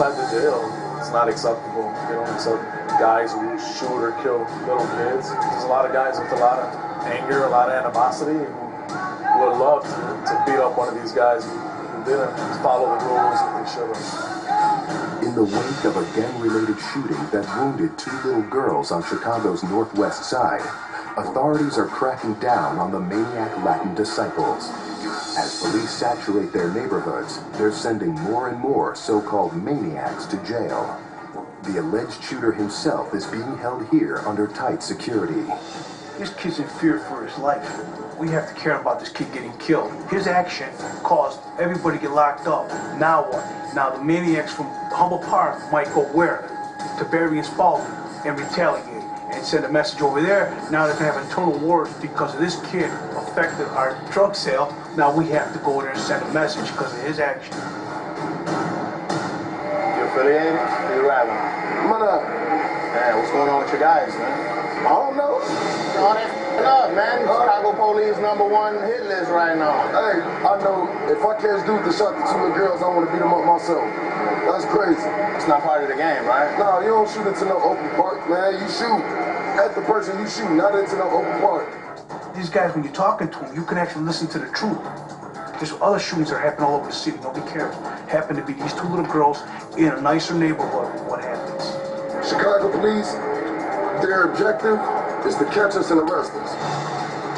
inside the jail, it's not acceptable. They don't accept guys who shoot or kill little kids. There's a lot of guys with a lot of anger, a lot of animosity, who would love to beat up one of these guys who didn't follow the rules that they should have. In the wake of a gang-related shooting that wounded 2 little girls on Chicago's northwest side, authorities are cracking down on the Maniac Latin disciples. As police saturate their neighborhoods, they're sending more and more so-called maniacs to jail. The alleged shooter himself is being held here under tight security. This kid's in fear for his life. We have to care about this kid getting killed. His action caused everybody to get locked up. Now what? Now the maniacs from Humble Park might go where? To Barry and Spalding and retaliate and send a message over there. Now they're gonna have internal wars because of this kid affected our drug sale. Now we have to go there and send a message because of his action. You affiliated? Who you riding? Maniac. Yeah, what's going on with your guys, man? I don't know. All that up, man. Chicago police #1 hit list right now. Hey, I know if I catch dudes that shot the 2 little girls, I want to beat them up myself. That's crazy. It's not part of the game, right? No, you don't shoot into no open park, man. You shoot at the person you shoot, not into no open park. These guys, when you're talking to them, you can actually listen to the truth. There's other shootings that are happening all over the city. Nobody cares. Happen to be these 2 little girls in a nicer neighborhood. What happens? Chicago police, their objective is to catch us and arrest us.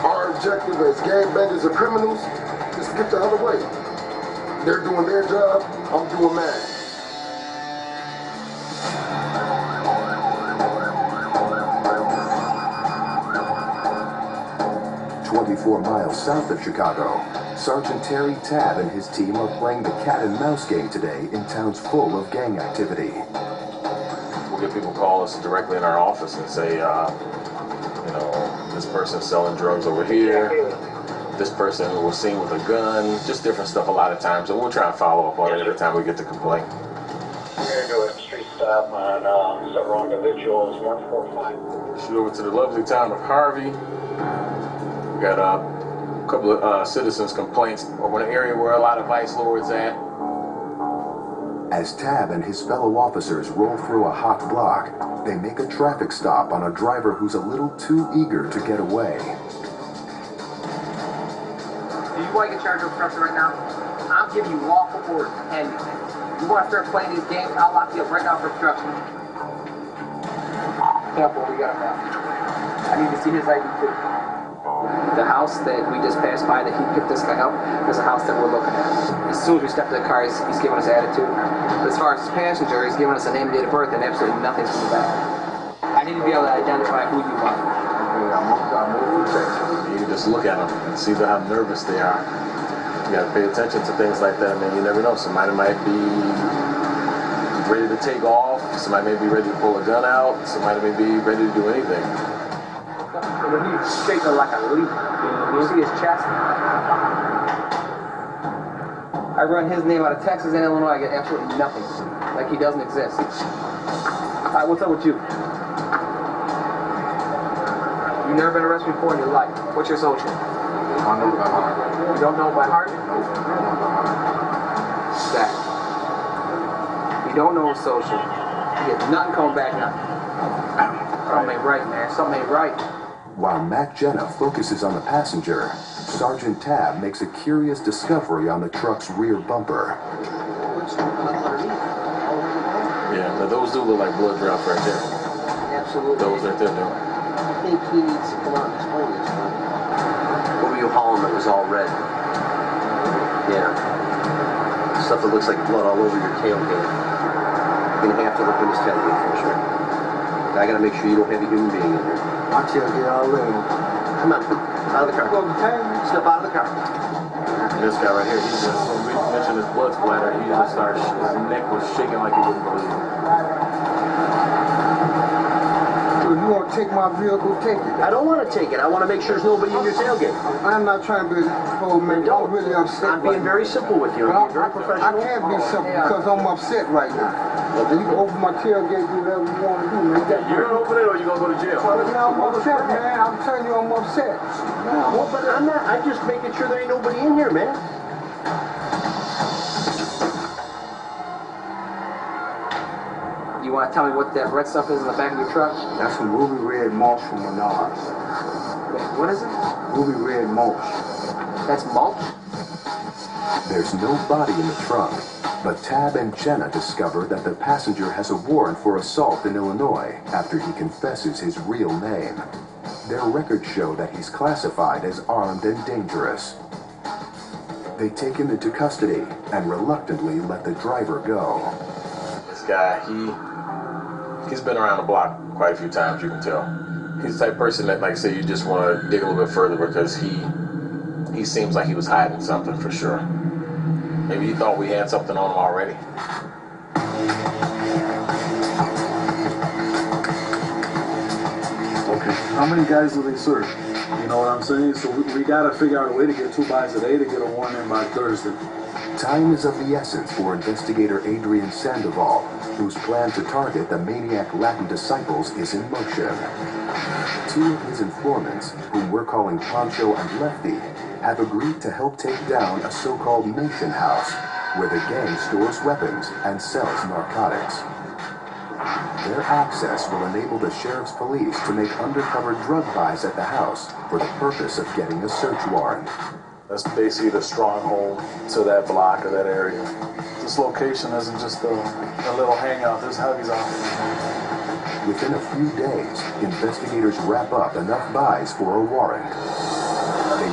Our objective as gangbangers or criminals is to get the other way. They're doing their job, I'm doing mine. "24 miles south of Chicago, Sergeant Terry Tabb and his team are playing the cat-and-mouse game today in towns full of gang activity. We'll get people call us directly in our office and say, this person's selling drugs over here, this person was seen with a gun, just different stuff a lot of times, and we'll try and follow up on it every time we get the complaint. We're going to do a street stop on several individuals, 145. Shoot over to the lovely town of Harvey. We got a couple of citizens' complaints over an area where a lot of vice lords at. As Tabb and his fellow officers roll through a hot block, they make a traffic stop on a driver who's a little too eager to get away. Do you want to get charged with obstruction right now? I'm giving you lawful orders to hand me. You want to start playing these games, I'll lock you up right now for obstruction. Careful, we got a map. I need to see his ID too. The house that we just passed by that he picked this guy up is a house that we're looking at. As soon as we step to the car, he's giving us attitude. But as far as his passenger, he's giving us a name and date of birth and absolutely nothing's coming back. I need to be able to identify who you are. You just look at them and see how nervous they are. You gotta pay attention to things like that, man. You never know. Somebody might be ready to take off. Somebody may be ready to pull a gun out. Somebody may be ready to do anything. When he's shaking like a leaf, you see his chest? I run his name out of Texas and Illinois, I get absolutely nothing. Like he doesn't exist. Alright, what's up with you? You never been arrested before in your life. What's your social? I know by heart. You don't know by heart? That. You don't know his social. You get nothing coming back now. Something ain't right, man. Something ain't right. While Mac Jenna focuses on the passenger, Sergeant Tabb makes a curious discovery on the truck's rear bumper. Yeah, but those do look like blood drops right there. Absolutely. Those right there, though. I think he needs to come out and explain this. What were you hauling that was all red? Yeah. Stuff that looks like blood all over your tailgate. You're gonna have to look in this tailgate for sure. I gotta make sure you don't have a human being in there. My tailgate already. Come on, out of the car. Step out of the car. This guy right here, he just, when we mentioned his blood splatter, he just started, his neck was shaking like he wouldn't believe it. If you want to take my vehicle, take it. I don't want to take it. I want to make sure there's nobody in your tailgate. I'm not trying to be old man. I'm really upset. I'm being very simple with you. I'm very professional. I can't be simple because I'm upset right now. You can open my tailgate, do whatever you want to do, man. You're going to open it or you going to go to jail? I'm upset, man. I'm telling you, I'm upset. Well, but I'm not. I'm just making sure there ain't nobody in here, man. want to tell me what that red stuff is in the back of your truck? That's some ruby red mulch from Menards. Wait, what is it? Ruby red mulch. That's mulch? There's no body in the trunk, but Tab and Jenna discover that the passenger has a warrant for assault in Illinois after he confesses his real name. Their records show that he's classified as armed and dangerous. They take him into custody and reluctantly let the driver go. This guy, he's been around the block quite a few times, you can tell. He's the type of person that, like I say, you just want to dig a little bit further because he seems like he was hiding something for sure. Maybe he thought we had something on him already. Okay, how many guys do they search? You know what I'm saying? So we gotta figure out a way to get 2 buys today to get a warrant in by Thursday. Time is of the essence for investigator Adrian Sandoval, whose plan to target the Maniac Latin disciples is in motion. 2 of his informants, whom we're calling Pancho and Lefty, have agreed to help take down a so-called Nation House, where the gang stores weapons and sells narcotics. Their access will enable the sheriff's police to make undercover drug buys at the house for the purpose of getting a search warrant. That's basically the stronghold to that block or that area. This location isn't just a little hangout. There's heavies out there. Within a few days, investigators wrap up enough buys for a warrant. They